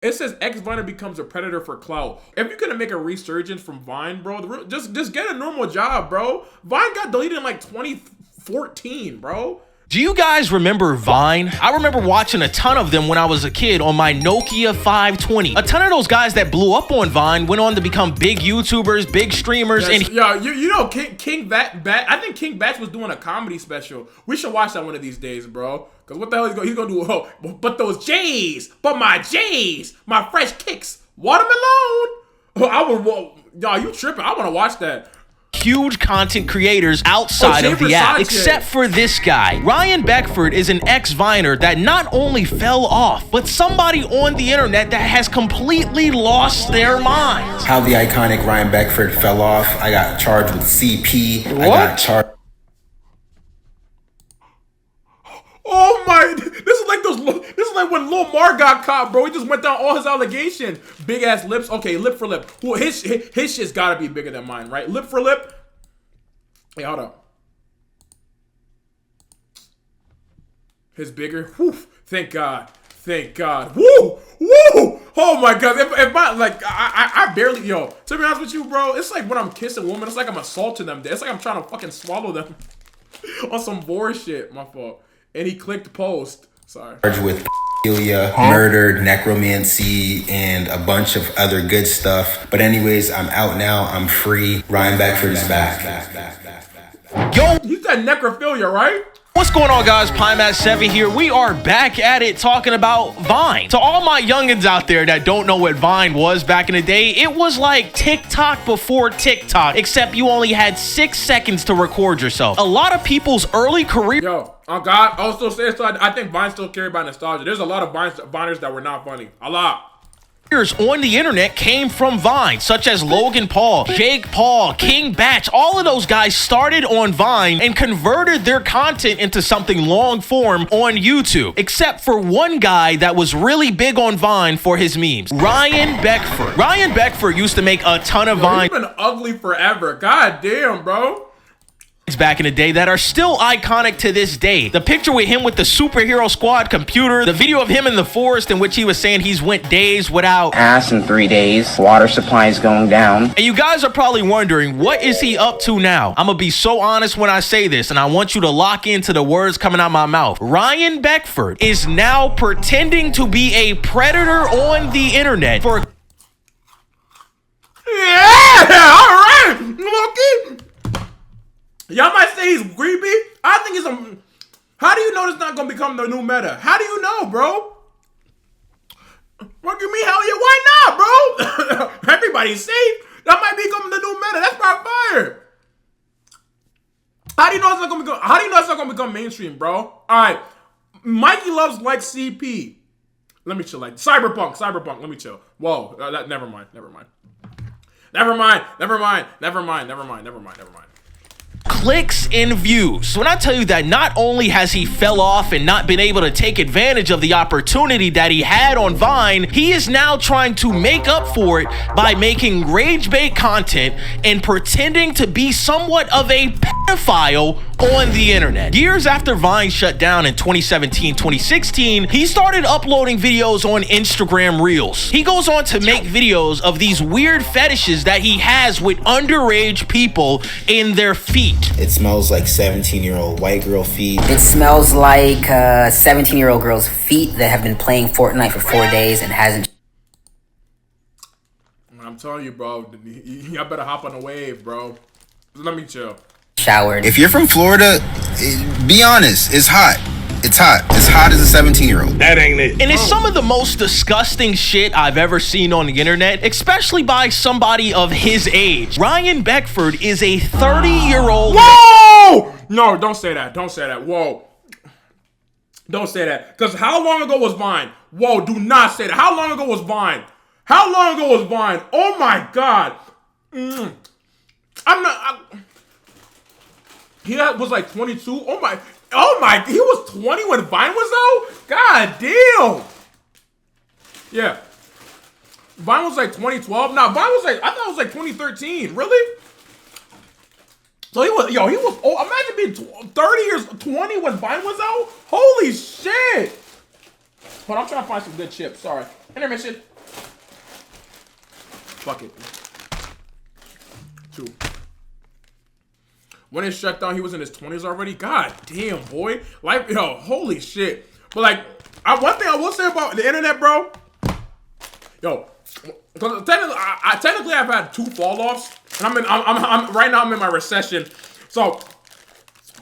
It says ex-Viner becomes a predator for clout. If you're gonna make a resurgence from Vine, bro, just get a normal job, bro. Vine got deleted in like 2014, bro. Do you guys remember Vine? I remember watching a ton of them when I was a kid on my Nokia 520. A ton of those guys that blew up on Vine went on to become big YouTubers, big streamers, yes, and yeah, you know King Bat. I think King Batch was doing a comedy special. We should watch that one of these days, bro. Cause what the hell he's gonna do? Oh, but those J's, my fresh kicks, watermelon. Oh, y'all, you tripping? I want to watch that. Huge content creators outside of the app, except for this guy. Ryan Beckford is an ex-Viner that not only fell off, but somebody on the internet that has completely lost their minds. How the iconic Ryan Beckford fell off. I got charged with CP. What? I got charged. Oh my! This is like when Lil Mar got caught, bro. He just went down all his allegations. Big ass lips. Okay, lip for lip. Well, his shit's gotta be bigger than mine, right? Lip for lip. Hey, hold up. His bigger. Whew. Thank God. Thank God. Woo! Woo! Oh my God. If my I barely to be honest with you, bro. It's like when I'm kissing women. It's like I'm assaulting them. It's like I'm trying to fucking swallow them on some bullshit. My fault. And he clicked post. Sorry. Charged with murdered, necromancy, and a bunch of other good stuff. But anyways, I'm out now. I'm free. Ryan Beckford is back. Yo, you said necrophilia, right? What's going on, guys? Pimatt7 here. We are back at it talking about Vine. To all my youngins out there that don't know what Vine was back in the day, it was like TikTok before TikTok, except you only had 6 seconds to record yourself. A lot of people's early career... Yo, oh God, also say so. I think Vine still carried by nostalgia. There's a lot of Viners that were not funny. A lot. On the internet came from Vine, such as Logan Paul, Jake Paul, King Batch. All of those guys started on Vine and converted their content into something long form on YouTube, except for one guy that was really big on Vine for his memes, Ryan Beckford. Ryan Beckford used to make a ton of Vine. He's been ugly forever. God damn, bro. Back in the day that are still iconic to this day. The picture with him with the superhero squad computer, the video of him in the forest in which he was saying he's went days without ass in 3 days, water supply is going down. And you guys are probably wondering, what is he up to now? I'm gonna be so honest when I say this, and I want you to lock into the words coming out my mouth. Ryan Beckford is now pretending to be a predator on the internet for... Yeah! Alright! Loki! Y'all might say he's creepy. I think he's a... How do you know this not gonna become the new meta? How do you know, bro? What do you mean, hell yeah, why not, bro? Everybody's safe. That might become the new meta. That's my fire. How do you know it's not gonna become... How do you know it's not gonna become mainstream, bro? Alright. Mikey loves like CP. Let me chill. Like Cyberpunk. Let me chill. Whoa. Never mind. Clicks and views. When I tell you that not only has he fell off and not been able to take advantage of the opportunity that he had on Vine, he is now trying to make up for it by making rage bait content and pretending to be somewhat of a pedophile on the internet. Years after Vine shut down in 2017, 2016, he started uploading videos on Instagram Reels. He goes on to make videos of these weird fetishes that he has with underage people in their feet. It smells like 17-year-old white girl feet. It smells like 17-year-old girl's feet that have been playing Fortnite for 4 days and hasn't... I'm telling you, bro. Y'all better hop on the wave, bro. Let me chill. Showered. If you're from Florida, be honest, it's hot. It's hot. It's hot as a 17-year-old. That ain't it. And it's some of the most disgusting shit I've ever seen on the internet, especially by somebody of his age. Ryan Beckford is a 30-year-old... Whoa! No, don't say that. Don't say that. Whoa. Don't say that. Because how long ago was Vine? Whoa, do not say that. How long ago was Vine? How long ago was Vine? Oh my God. He was like 22. Oh my, he was 20 when Vine was out? God damn. Yeah. Vine was like 2012. Nah, Vine was like, I thought it was like 2013. Really? So he was imagine being 30 years, 20 when Vine was out? Holy shit. But I'm trying to find some good chips. Sorry. Intermission. fuck it. 2. When it shut down, he was in his 20s already. God damn, boy. Like, yo, holy shit. But like, one thing I will say about the internet, bro. Yo, because technically I've had 2 fall offs, and I'm right now I'm in my recession. So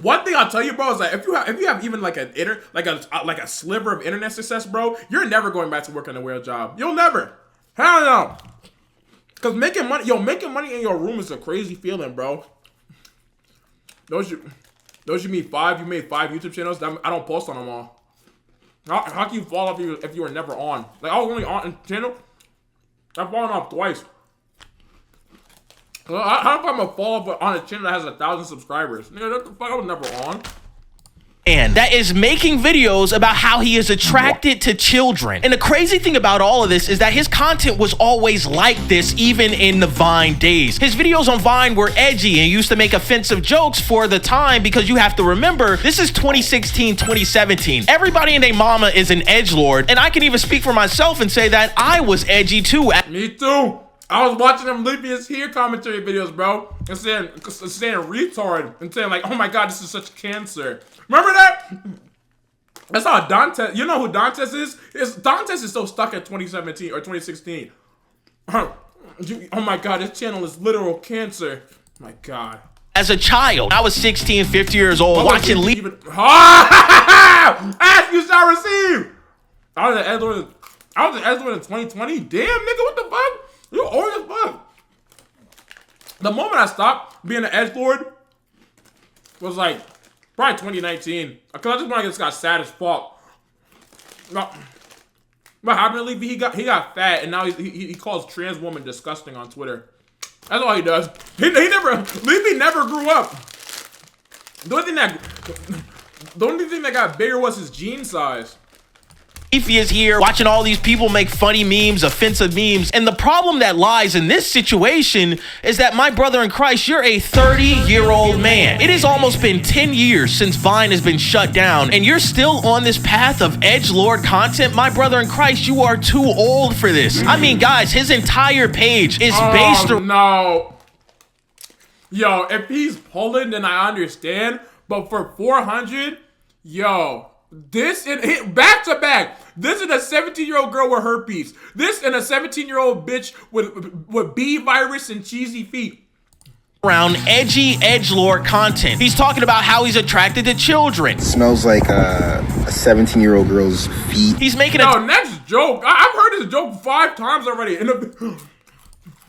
one thing I'll tell you, bro, is that if you have even like a sliver of internet success, bro, you're never going back to working a real job. You'll never. Hell no. Because making money in your room is a crazy feeling, bro. Those you made 5 YouTube channels. I don't post on them all. How can you fall off if you were never on? Like, I was only on a channel. I've fallen off twice. How come I'm gonna fall off on a channel that has 1,000 subscribers? Nigga, what the fuck? I was never on. And that is making videos about how he is attracted to children. And the crazy thing about all of this is that his content was always like this, even in the Vine days. His videos on Vine were edgy and used to make offensive jokes for the time, because you have to remember, this is 2016, 2017. Everybody and their mama is an edgelord, and I can even speak for myself and say that I was edgy too. Me too. I was watching them Leave Is Here commentary videos, bro, and saying retard and saying like, oh my god, this is such cancer. Remember that? That's how Dantes, you know who Dantes is? Dantes is so stuck at 2017 or 2016. Oh my god, this channel is literal cancer. My god. As a child, I was 16, 50 years old, watching Leave. Ask you shall receive. I was an edgelord in 2020. Damn, nigga, what the fuck? You old as fuck. The moment I stopped being an edgelord was like probably 2019. Cause I just when I just got sad as fuck. What happened to Levy? He got fat, and now he calls trans women disgusting on Twitter. That's all he does. Levy never grew up. The only thing that got bigger was his gene size. He is here watching all these people make funny memes, offensive memes. And the problem that lies in this situation is that, my brother in Christ, you're a 30-year-old man. It has almost been 10 years since Vine has been shut down, and you're still on this path of edgelord content. My brother in Christ, you are too old for this. I mean, guys, his entire page is based on... No. Yo, if he's pulling, then I understand. But for 400, yo... This and back to back. This is a 17-year-old girl with herpes. This and a 17-year-old bitch with B virus and cheesy feet. Around edgy edgelord content. He's talking about how he's attracted to children. Smells like a 17-year-old girl's feet. He's making next joke. I've heard this joke 5 times already.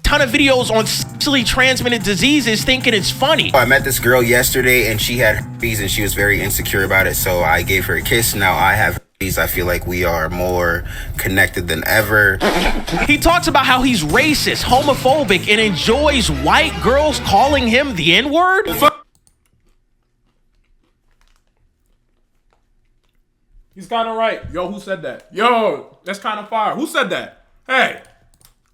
Ton of videos on sexually transmitted diseases, thinking it's funny. I met this girl yesterday and she had herpes and she was very insecure about it, so I gave her a kiss. Now I have herpes. I feel like we are more connected than ever. He talks about how he's racist, homophobic, and enjoys white girls calling him the N-word. He's kind of right. Yo, who said that? Yo, that's kind of fire. Who said that? Hey.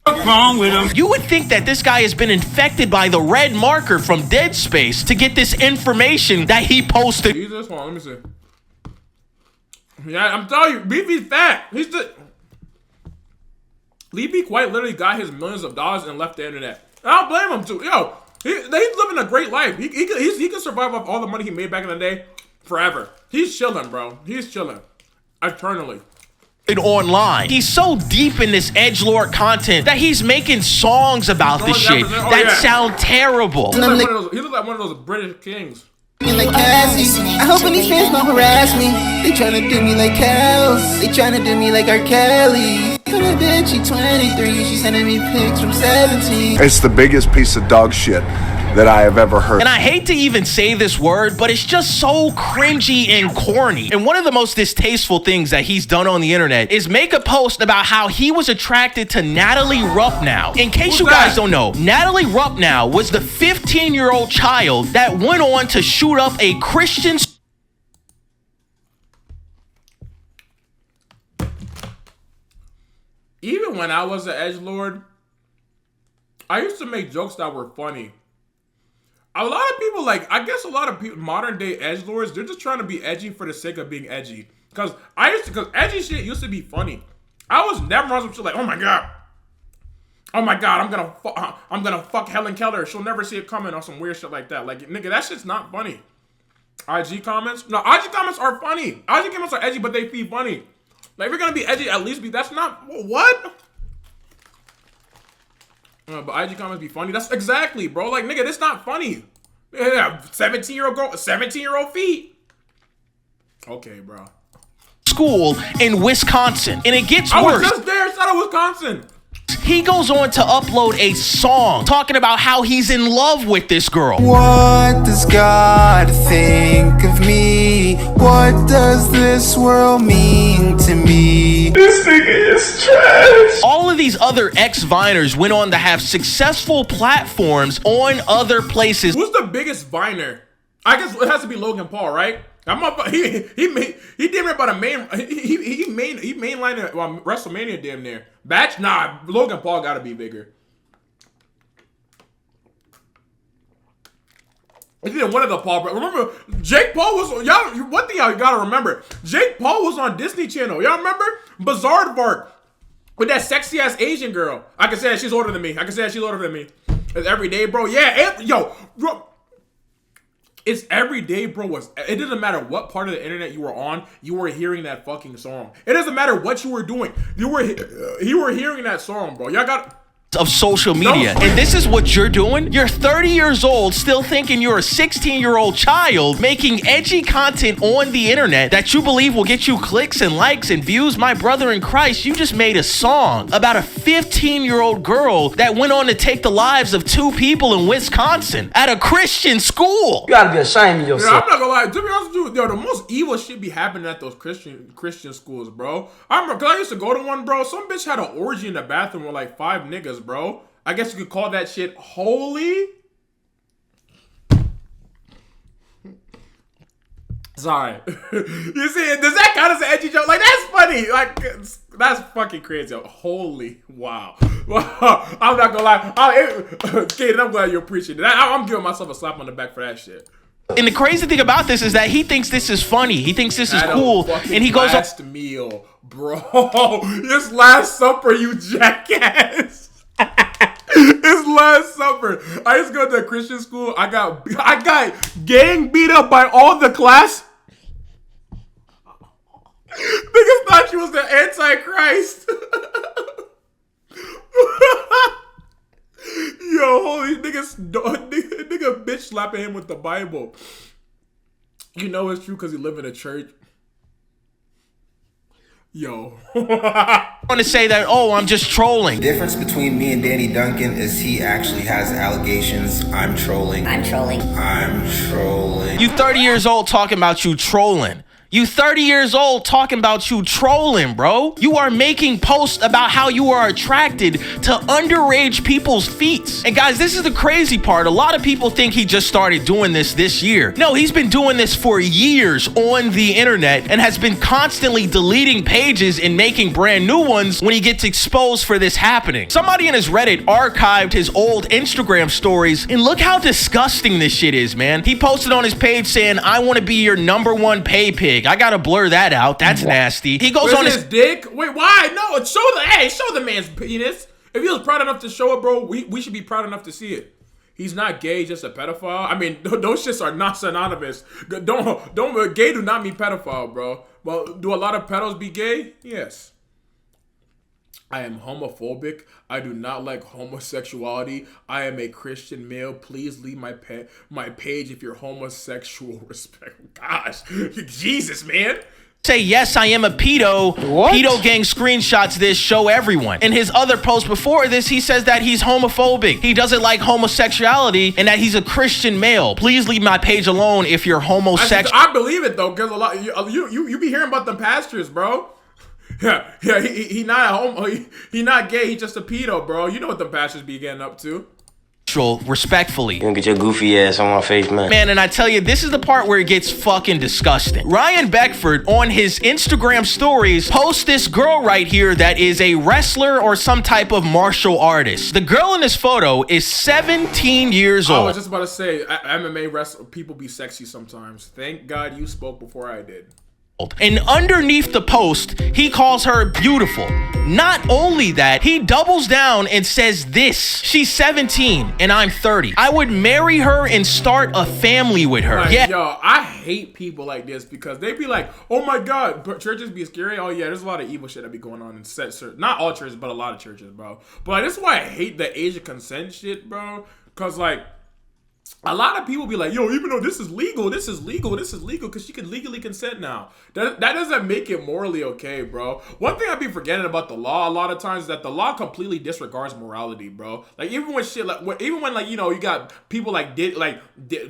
What's wrong with him? You would think that this guy has been infected by the red marker from Dead Space to get this information that he posted. Jesus, hold on, let me see. Yeah, I'm telling you, BB's fat. Levy quite literally got his millions of dollars and left the internet. I don't blame him too. Yo, he's living a great life. He can survive off all the money he made back in the day forever. He's chilling, bro. He's chilling. Eternally. Online. He's so deep in this edgelord content that he's making songs about this shit that sound terrible. He looks like one of those British kings. Like I hope when these fans don't harass me. They tryna do me like cows. They tryna do me like R. Kelly. That bitch, she 23. She sending me pics from 17. It's the biggest piece of dog shit that I have ever heard. And I hate to even say this word, but it's just so cringy and corny. And one of the most distasteful things that he's done on the internet is make a post about how he was attracted to Natalie Ruppnow. In case you guys don't know, Natalie Ruppnow was the 15-year-old child that went on to shoot up a Christian. Even when I was an edgelord, I used to make jokes that were funny. A lot of people, I guess a lot of people, modern day edgelords, they're just trying to be edgy for the sake of being edgy. Because edgy shit used to be funny. I was never on some shit like, oh my god, Oh my God, I'm gonna fuck Helen Keller. She'll never see it coming or some weird shit like that. Like, nigga, that shit's not funny. IG comments? No, IG comments are funny. IG comments are edgy, but they be funny. Like, if you're gonna be edgy, at least be, that's not, what? But IG comments be funny. That's exactly, bro. Like, nigga, this not funny. Yeah, 17-year-old girl, 17-year-old feet. Okay, bro. School in Wisconsin. And it gets worse. I was just there, shout out Wisconsin. He goes on to upload a song talking about how he's in love with this girl. What does God think of me? What does this world mean to me? This nigga is trash. All of these other ex-Viners went on to have successful platforms on other places. Who's the biggest Viner? I guess it has to be Logan Paul, right? He damn near about a main. He mainlined at WrestleMania damn near. Batch, nah. Logan Paul gotta be bigger. He did one of the Paul. Remember, Jake Paul was y'all. One thing y'all gotta remember: Jake Paul was on Disney Channel. Y'all remember Bizarre Bark with that sexy ass Asian girl? I can say that she's older than me. It's every day, bro. Yeah, yo, bro. It's every day, bro. It doesn't matter what part of the internet you were on, you were hearing that fucking song. It doesn't matter what you were doing. You were hearing that song, bro. Y'all got of social media. And this is what you're doing? You're 30 years old, still thinking you're a 16-year-old child, making edgy content on the internet that you believe will get you clicks and likes and views. My brother in Christ, you just made a song about a 15-year-old girl that went on to take the lives of 2 people in Wisconsin at a Christian school. You gotta be ashamed of yourself. Yeah, I'm not gonna lie. To be honest with you, yo, the most evil shit be happening at those Christian schools, bro. I remember, cause I used to go to one, bro. Some bitch had an orgy in the bathroom with like 5 niggas, bro. I guess you could call that shit holy. Sorry. You see, does that count as an edgy joke? Like, that's funny. Like, that's fucking crazy. Holy, wow. I'm not gonna lie. Kaden, I'm glad you appreciate it. I'm giving myself a slap on the back for that shit. And the crazy thing about this is that he thinks this is funny. He thinks this is cool. And he goes up. Last meal, bro. This Last Supper, you jackass. It's Last Supper. I used to go to a Christian school. I got gang beat up by all the class. Niggas thought she was the Antichrist. Yo, holy nigga bitch slapping him with the Bible. You know it's true because he live in a church. Yo. I want to say that, oh, I'm just trolling. The difference between me and Danny Duncan is he actually has allegations. I'm trolling. I'm trolling. I'm trolling. You 30 years old talking about you trolling. You 30 years old talking about you trolling, bro. You are making posts about how you are attracted to underage people's feet. And guys, this is the crazy part. A lot of people think he just started doing this year. No, he's been doing this for years on the internet and has been constantly deleting pages and making brand new ones when he gets exposed for this happening. Somebody in his Reddit archived his old Instagram stories, and look how disgusting this shit is, man. He posted on his page saying, I want to be your #1 pay pig. I gotta blur that out. That's nasty. He goes on his dick. Wait, why? No, show the man's penis. If he was proud enough to show it, bro, we should be proud enough to see it. He's not gay, just a pedophile. I mean, those shits are not synonymous. Gay do not mean pedophile, bro. Well, do a lot of pedos be gay? Yes. I am homophobic. I do not like homosexuality. I am a Christian male. Please leave my page if you're homosexual. Respect. Gosh, Jesus, man. Say, yes, I am a pedo. What? Pedo gang screenshots this, show everyone. In his other post before this, he says that he's homophobic. He doesn't like homosexuality and that he's a Christian male. Please leave my page alone if you're homosexual. I believe it, though, because a lot you be hearing about them pastors, bro. Yeah, he not a homo. He not gay. He just a pedo, bro. You know what the pastors be getting up to. Respectfully. You gonna get your goofy ass on my face, man. Man, and I tell you, this is the part where it gets fucking disgusting. Ryan Beckford on his Instagram stories posts this girl right here that is a wrestler or some type of martial artist. The girl in this photo is 17 years old. I was just about to say, MMA wrestler people be sexy sometimes. Thank God you spoke before I did. And underneath the post, he calls her beautiful. Not only that, he doubles down and says this: she's 17 and I'm 30. I would marry her and start a family with her. Like, Yeah. yo, I hate people like this because they be like, oh my God, but churches be scary. Oh yeah, there's a lot of evil shit that be going on in not all churches, but a lot of churches, bro. But like, this is why I hate the age of consent shit, bro. Cause like, a lot of people be like, yo, even though this is legal, because she can legally consent now. That doesn't make it morally okay, bro. One thing I be forgetting about the law a lot of times is that the law completely disregards morality, bro. Like even when you know, you got people like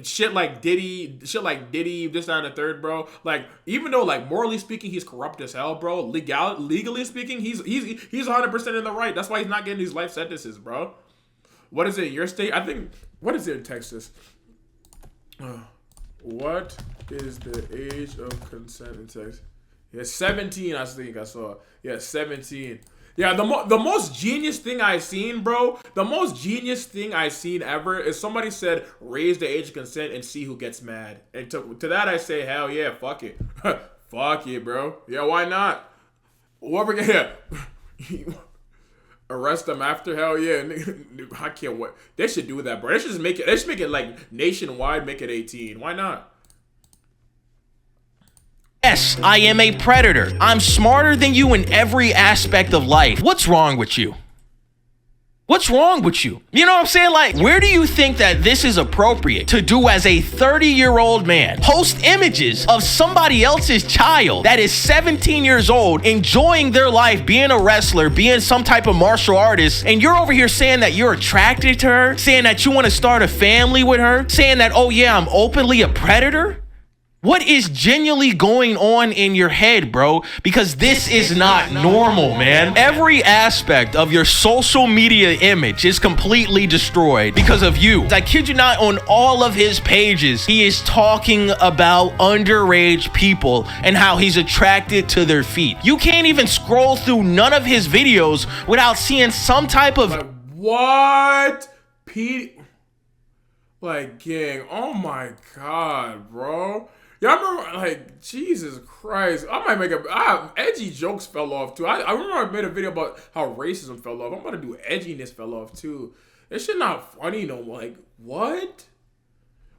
shit like Diddy, this, that, and the third, bro. Like even though like morally speaking he's corrupt as hell, bro. Legally speaking, he's 100% in the right. That's why he's not getting these life sentences, bro. What is it in your state? I think, what is it in Texas? What is the age of consent in Texas? Yeah, 17, I think I saw. Yeah, 17. Yeah, the most genius thing I seen, bro, the most genius thing I seen ever is somebody said, raise the age of consent and see who gets mad. And to that I say, hell yeah, fuck it. Fuck it, bro. Yeah, why not? Whoever, yeah. Arrest them after, hell yeah. I can't wait. They should do that, bro. They should make it like nationwide, make it 18. Why not? Yes, I am a predator. I'm smarter than you in every aspect of life. What's wrong with you? What's wrong with you? You know what I'm saying? Like, where do you think that this is appropriate to do as a 30-year-old man? Post images of somebody else's child that is 17 years old, enjoying their life, being a wrestler, being some type of martial artist, and you're over here saying that you're attracted to her, saying that you want to start a family with her, saying that, oh yeah, I'm openly a predator? What is genuinely going on in your head, bro? Because this is not normal, man. Every aspect of your social media image is completely destroyed because of you. I kid you not, on all of his pages, he is talking about underage people and how he's attracted to their feet. You can't even scroll through none of his videos without seeing some type of... Like, what? Pete? Like, gang, oh my God, bro. Y'all remember, like, Jesus Christ. I might make edgy jokes fell off, too. I remember I made a video about how racism fell off. I'm about to do edginess fell off, too. This shit not funny no more. Like, what?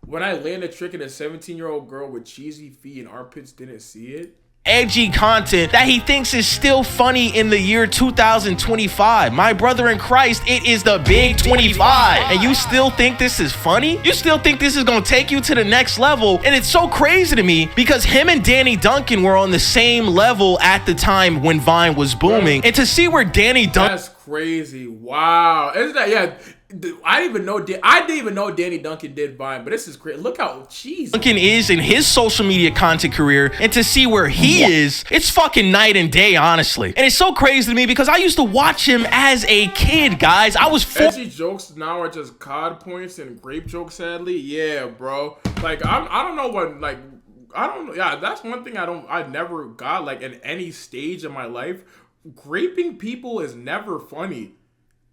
When I land a trick and a 17-year-old girl with cheesy feet and armpits didn't see it? Edgy content that he thinks is still funny in the year 2025. My brother in Christ, it is the big 25. And you still think this is funny? You still think this is gonna take you to the next level? And it's so crazy to me because him and Danny Duncan were on the same level at the time when Vine was booming. And to see where Danny Duncan... That's crazy. Wow. Isn't that, yeah. I didn't even know Danny Duncan did Vine, but this is great. Look how cheesy Duncan is in his social media content career, and to see where he is, it's fucking night and day, honestly. And it's so crazy to me because I used to watch him as a kid, guys. I was edgy jokes now are just COD points and grape jokes, sadly. Yeah, bro. Like I don't know what, like, I don't know. Yeah, that's one thing I never got, like, in any stage of my life. Graping people is never funny.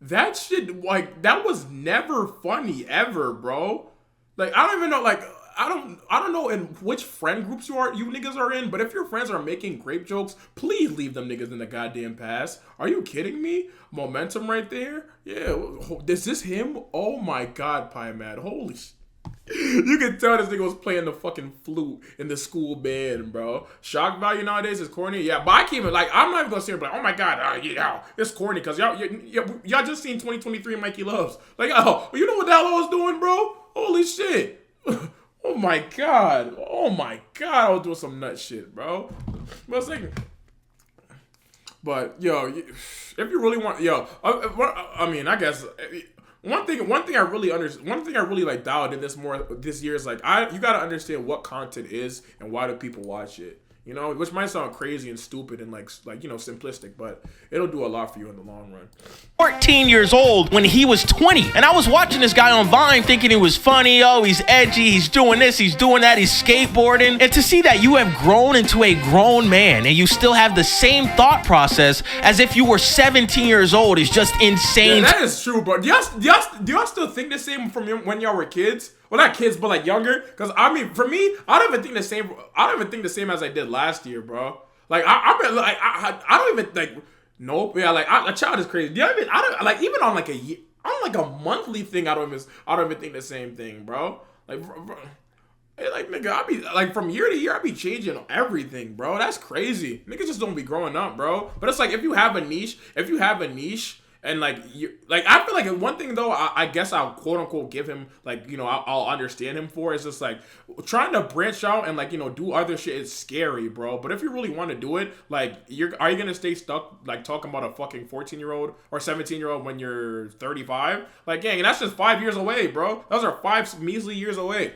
That shit, like, that was never funny ever, bro. Like, I don't even know, like, I don't know in which friend groups you niggas are in, but if your friends are making grape jokes, please leave them niggas in the goddamn past. Are you kidding me? Momentum right there? Yeah, is this him? Oh my God, Pie Mad, holy shit. You can tell this nigga was playing the fucking flute in the school band, bro. Shock value nowadays is corny. Yeah, but I can't even, like, I'm not even gonna say, like, oh my God, yeah, it's corny, because y'all just seen 2023 Mikey Loves. Like, oh, you know what the hell I was doing, bro? Holy shit. Oh my God. Oh my God, I was doing some nut shit, bro. But, yo, if you really want, yo, I mean, I guess... One thing I really like dialed in this year is, like, you gotta understand what content is and why do people watch it. You know, which might sound crazy and stupid and like you know, simplistic, but it'll do a lot for you in the long run. 14 years old when he was 20, and I was watching this guy on Vine thinking he was funny. Oh, he's edgy, he's doing this, he's doing that, he's skateboarding. And to see that you have grown into a grown man and you still have the same thought process as if you were 17 years old is just insane. Yeah, that is true, bro. Do y'all still think the same from when y'all were kids? Well, not kids, but like younger. Because I mean, for me, I don't even think the same. I don't even think the same as I did last year, bro. Like I don't even like. Nope. Yeah, like a child is crazy. Yeah, I mean, I don't like even on like a year, on like a monthly thing. I don't even think the same thing, bro. Like, bro, like nigga, I be like from year to year, I be changing everything, bro. That's crazy. Niggas just don't be growing up, bro. But it's like if you have a niche, and like you, like I feel like one thing though, I guess I'll quote unquote give him like I'll understand him for is just like trying to branch out and like do other shit is scary, bro. But if you really want to do it, like are you gonna stay stuck like talking about a fucking 14-year-old or 17-year-old when you're 35? Like, gang, that's just 5 years away, bro. Those are 5 measly years away.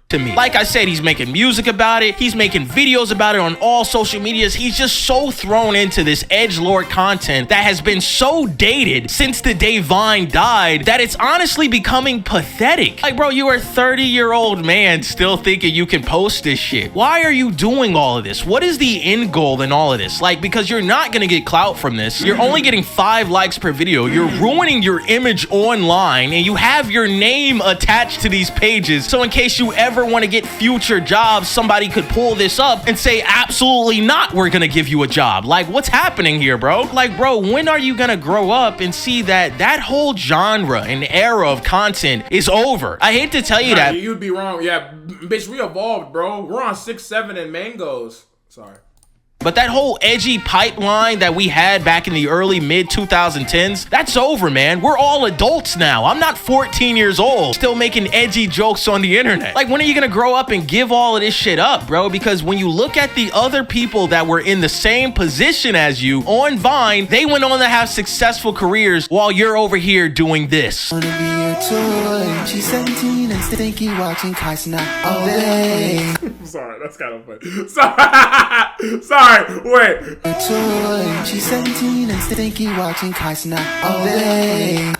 To me, like I said, he's making music about it, he's making videos about it on all social medias. He's just so thrown into this edgelord content that has been so dated since the day Vine died that it's honestly becoming pathetic. Like, bro, you are a 30-year-old man still thinking you can post this shit. Why are you doing all of this? What is the end goal in all of this? Like, because you're not gonna get clout from this. You're only getting 5 likes per video. You're ruining your image online, and you have your name attached to these pages. So in case you ever want to get future jobs, somebody could pull this up and say, absolutely not, we're gonna give you a job. Like, what's happening here, bro? Like, bro, when are you gonna grow up and see that whole genre and era of content is over? I hate to tell you that. You'd be wrong. Yeah, bitch, we evolved, bro. We're on 6, 7 and mangoes. Sorry. But that whole edgy pipeline that we had back in the early mid 2010s, that's over, man. We're all adults now. I'm not 14 years old, still making edgy jokes on the internet. Like, when are you gonna grow up and give all of this shit up, bro? Because when you look at the other people that were in the same position as you on Vine, they went on to have successful careers while you're over here doing this. Wanna be your toy. She's 17 and stinky watching Kaisna all day. I'm sorry, that's kind of funny. Sorry. Sorry, wait. Your toy. She's 17 and stinky watching Kaisna all day.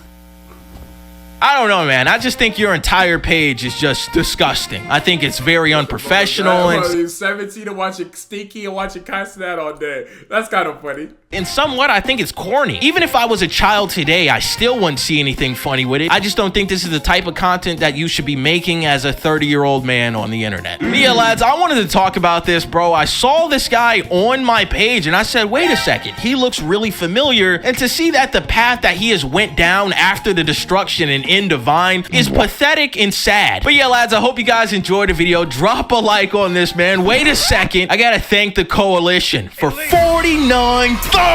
I don't know, man. I just think your entire page is just disgusting. I think it's very unprofessional. And 17 and watching Stinky and watching Constantine all day. That's kind of funny. And somewhat, I think it's corny. Even if I was a child today, I still wouldn't see anything funny with it. I just don't think this is the type of content that you should be making as a 30-year-old man on the internet. Yeah, lads, I wanted to talk about this, bro. I saw this guy on my page and I said, wait a second, he looks really familiar. And to see that the path that he has went down after the destruction and end of Vine is pathetic and sad. But yeah, lads, I hope you guys enjoyed the video. Drop a like on this, man. Wait a second. I gotta thank the coalition for 49,000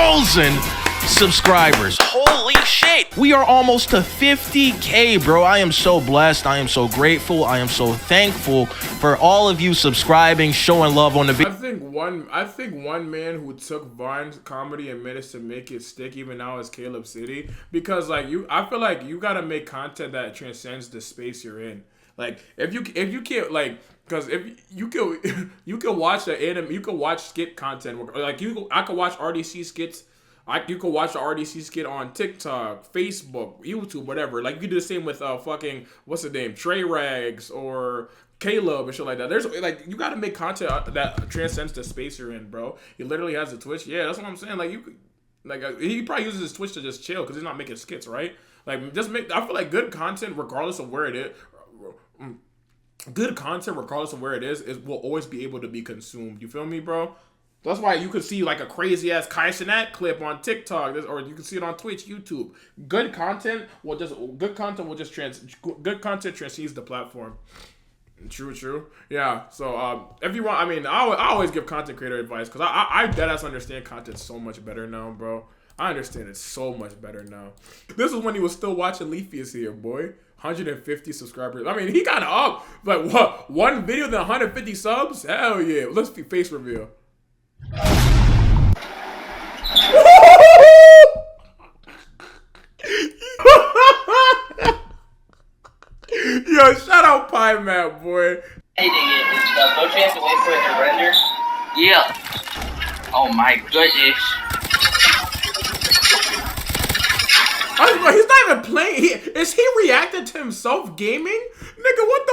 subscribers. Holy shit. We are almost to 50K, bro. I am so blessed. I am so grateful. I am so thankful for all of you subscribing, showing love on the video. I think one man who took Vine's comedy and managed to make it stick even now is Caleb City, because like I feel like you gotta make content that transcends the space you're in. Like if you can't, like, because if you can watch the anime, you can watch skit content. Like I could watch RDC skits. You could watch the RDC skit on TikTok, Facebook, YouTube, whatever. Like you could do the same with fucking what's the name, Trey Rags or Caleb and shit like that. There's like you gotta make content that transcends the space you're in, bro. He literally has a Twitch. Yeah, that's what I'm saying. Like he probably uses his Twitch to just chill because he's not making skits, right? Like just make. I feel like good content, regardless of where it is. Good content, regardless of where it is will always be able to be consumed. You feel me, bro? That's why you could see like a crazy ass Kai Cenat clip on TikTok, or you can see it on Twitch, YouTube. Good content transcends the platform. True. Yeah. So if you want, I mean, I always give content creator advice because I deadass understand content so much better now, bro. I understand it so much better now. This is when he was still watching Leafy's here, boy. 150 subscribers. I mean, he got up. Like, what? One video then 150 subs? Hell yeah. Let's be face reveal. Yo, shout out Pie Map, boy. Don't you have to wait for it to render? Yeah. Oh my goodness. He's not even playing. Is he reacting to himself gaming? Nigga, what